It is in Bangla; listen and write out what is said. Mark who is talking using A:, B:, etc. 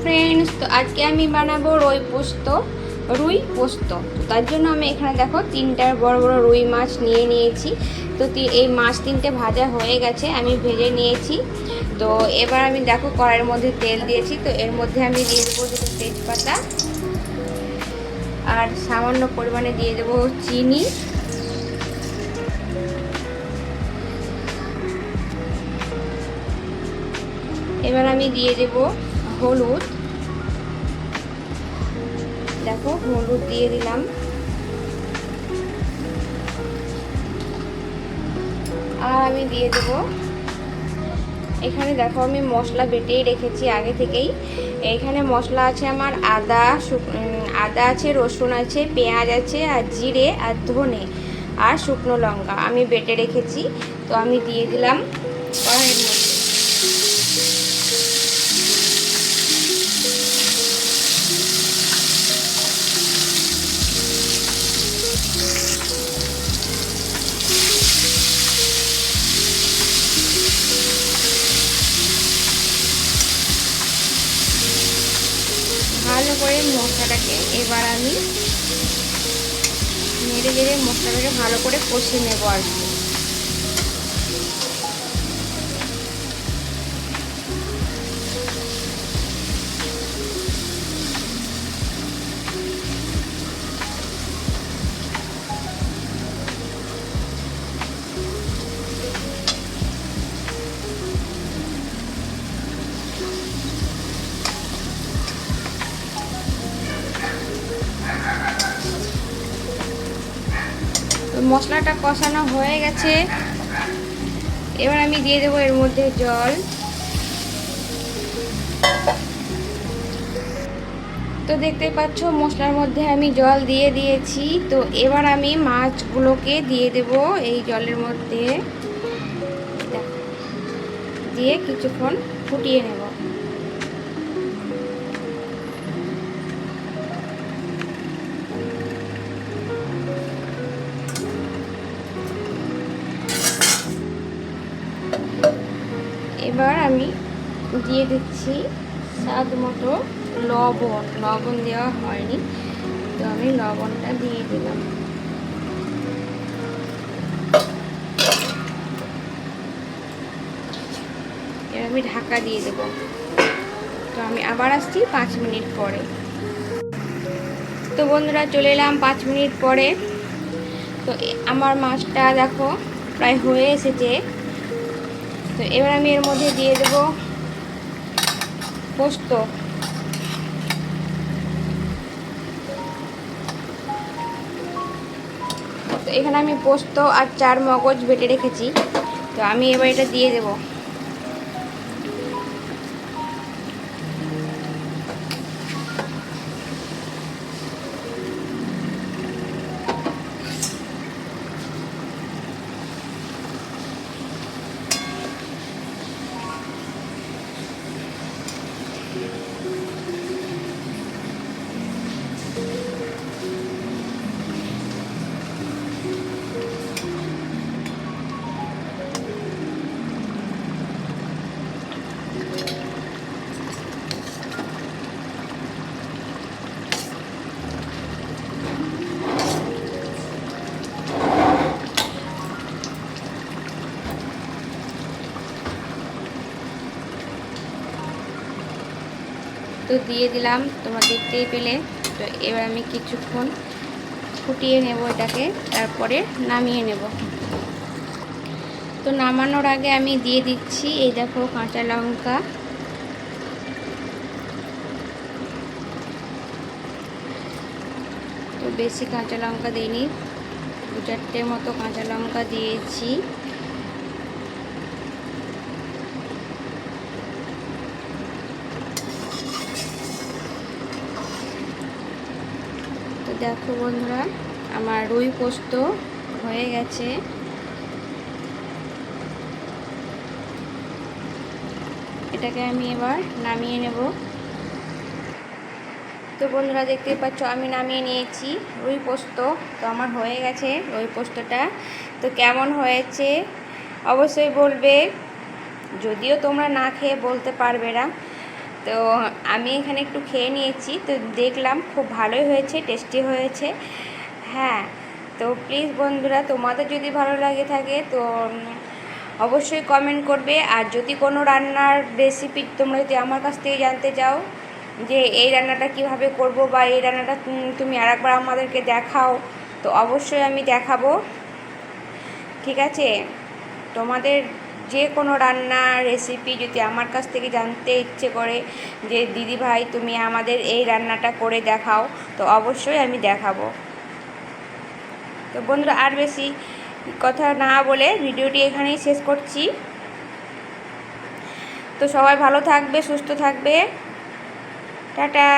A: ফ্রেন্ডস, তো আজকে আমি বানাবো রুই পোস্ত। তো তার জন্য আমি এখানে দেখো 3টা বড় বড় রুই মাছ নিয়ে নিয়েছি। তো এই মাছ 3টে ভাজা হয়ে গেছে, আমি ভেজে নিয়েছি। তো এবার আমি দেখো কড়াইয়ের মধ্যে তেল দিয়েছি। তো এর মধ্যে আমি দিয়ে দেবো 2টো তেজপাতা আর সামান্য পরিমাণে দিয়ে দেবো চিনি। এবার আমি দিয়ে দেব হলুদ। দেখো হলুদ দিয়ে দিলাম। আর আমি দিয়ে দেব, এখানে দেখো আমি মশলা বেটেই রেখেছি আগে থেকেই। এখানে মশলা আছে আমার আদা আছে, রসুন আছে, পেঁয়াজ আছে, আর জিরে আর ধনে আর শুকনো লঙ্কা আমি বেটে রেখেছি। তো আমি দিয়ে দিলাম কড়াইয়ের মধ্যে। ভালো করে মশলাটাকে এবার আমি নেড়ে নেড়ে মশলাটাকে ভালো করে কষিয়ে নেবো আর কি। মশলাটা কষানো হয়ে গেছে, এবার আমি দিয়ে দেবো এর মধ্যে জল। তো দেখতে পাচ্ছ মশলার মধ্যে আমি জল দিয়ে দিয়েছি। তো এবার আমি মাছগুলোকে দিয়ে দেব এই জলের মধ্যে, দিয়ে কিছুক্ষণ ফুটিয়ে নেব। এবার আমি দিয়ে দিচ্ছি স্বাদ মতো লবণ দেওয়া হয়নি, তো আমি লবণটা দিয়ে দিলাম। এবার আমি ঢাকা দিয়ে দেব। তো আমি আবার আসছি 5 মিনিট পরে। তো বন্ধুরা চলে এলাম 5 মিনিট পরে। তো আমার মাছটা দেখো প্রায় হয়ে এসেছে। তো এবার আমি এর মধ্যে দিয়ে দেব পোস্ত। তো এখানে আমি পোস্ত আর 4 মগজ বেটে রেখেছি। তো আমি এবার এটা দিয়ে দেব। তো দিয়ে দিলাম, তোমরা দেখতেই পেলে। তো এবার আমি কিছুক্ষণ ফুটিয়ে নেব এটাকে, তারপরে নামিয়ে নেব। তো নামানোর আগে আমি দিয়ে দিচ্ছি এই দেখো কাঁচা লঙ্কা। তো বেশি কাঁচা লঙ্কা দিইনি, 2-4টে মতো কাঁচা লঙ্কা দিয়েছি। তো দেখো বন্ধুরা, আমার রুই পোস্ত হয়ে গেছে। এটাকে আমি এবার নামিয়ে নেব। তো বন্ধুরা দেখতেই পাচ্ছ আমি নামিয়ে নিয়েছি রুই পোস্ত। তো আমার হয়ে গেছে রুই পোস্তটা। তো কেমন হয়েছে অবশ্যই বলবে, যদিও তোমরা না খেয়ে বলতে পারবে না। তো আমি এখানে একটু খেয়ে নিয়েছি, তো দেখলাম খুব ভালোই হয়েছে, টেস্টি হয়েছে। হ্যাঁ, তো প্লিজ বন্ধুরা, তোমাদের যদি ভালো লাগে থাকে তো অবশ্যই কমেন্ট করবে। আর যদি কোনো রান্নার রেসিপি তোমরা যদি আমার কাছ থেকে জানতে চাও যে এই রান্নাটা কিভাবে করব বা এই রান্নাটা তুমি আরেকবার আমাদেরকে দেখাও, তো অবশ্যই আমি দেখাবো। ঠিক আছে, তোমাদের যে কোনো রান্নার রেসিপি যদি আমার কাছ থেকে জানতে ইচ্ছে করে যে দিদি ভাই তুমি আমাদের এই রান্নাটা করে দেখাও, তো অবশ্যই আমি দেখাবো। তো বন্ধুরা, আর বেশি কথা না বলে ভিডিওটি এখানেই শেষ করছি। তো সবাই ভালো থাকবে, সুস্থ থাকবে, টাটা।